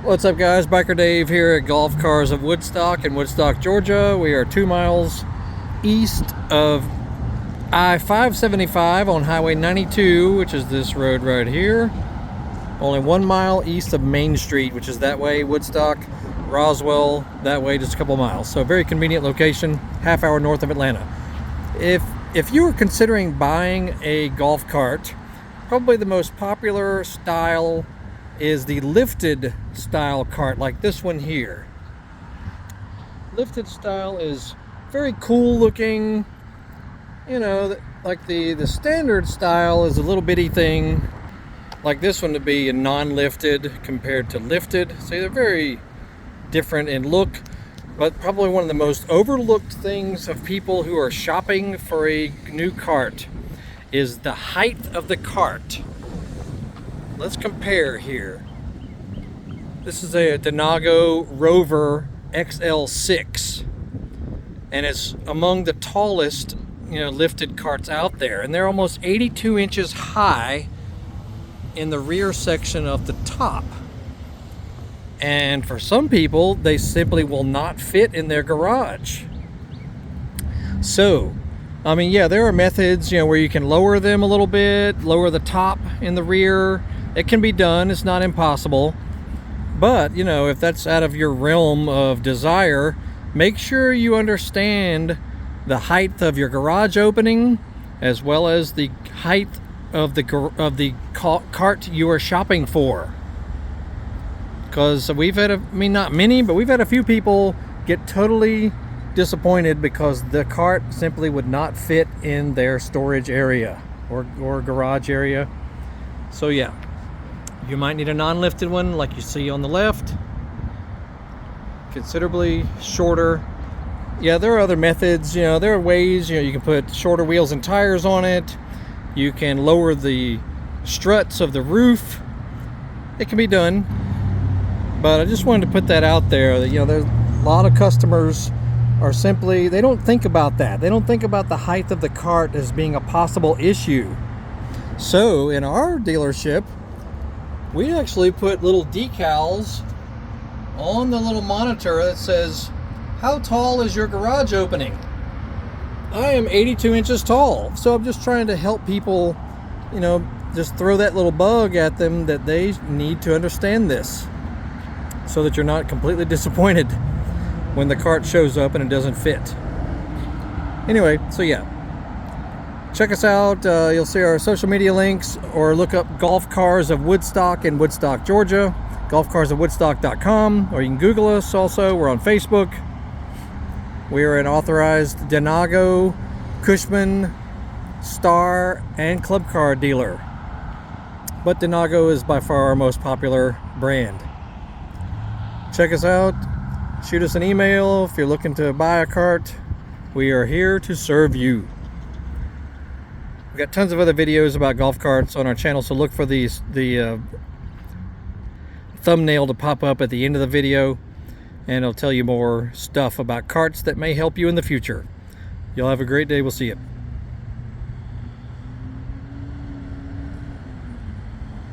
What's up, guys? Biker Dave here at Golf Cars of Woodstock in Woodstock, Georgia. We are 2 miles east of I-575 on Highway 92, which is this road right here. Only 1 mile east of Main Street, which is that way, Woodstock, Roswell, that way, just a couple miles. So very convenient location, half hour north of Atlanta. If you were considering buying a golf cart, probably the most popular style is the lifted style cart, like this one here. Lifted style is very cool looking. You know, like the standard style is a little bitty thing, like this one to be a non-lifted compared to lifted. So they're very different in look, but probably one of the most overlooked things of people who are shopping for a new cart is the height of the cart. Let's compare here. This is a Denago Rover XL6, and it's among the tallest, lifted carts out there, and they're almost 82 inches high in the rear section of the top. And for some people, they simply will not fit in their garage. So, I mean, yeah, there are methods, where you can lower them a little bit, lower the top in the rear. It can be done, it's not impossible. But, if that's out of your realm of desire, make sure you understand the height of your garage opening, as well as the height of the cart you are shopping for. Because we've had not many, but we've had a few people get totally disappointed because the cart simply would not fit in their storage area or garage area. So yeah, you might need a non-lifted one like you see on the left, considerably shorter. Yeah, there are other methods. There are ways. You can put shorter wheels and tires on it. You can lower the struts of the roof. It can be done, but I just wanted to put that out there that there's a lot of customers are simply, they don't think about that. They don't think about the height of the cart as being a possible issue. So in our dealership, we actually put little decals on the little monitor that says, how tall is your garage opening? I am 82 inches tall. So I'm just trying to help people, just throw that little bug at them that they need to understand this, so that you're not completely disappointed when the cart shows up and it doesn't fit. Anyway, so yeah, check us out. You'll see our social media links, or look up Golf Cars of Woodstock in Woodstock, Georgia, golfcarsofwoodstock.com, or you can Google us also. We're on Facebook. We are an authorized Denago, Cushman, Star, and Club Car dealer, but Denago is by far our most popular brand. Check us out. Shoot us an email if you're looking to buy a cart. We are here to serve you. We've got tons of other videos about golf carts on our channel, so look for the thumbnail to pop up at the end of the video, and it'll tell you more stuff about carts that may help you in the future. Y'all have a great day. We'll see you.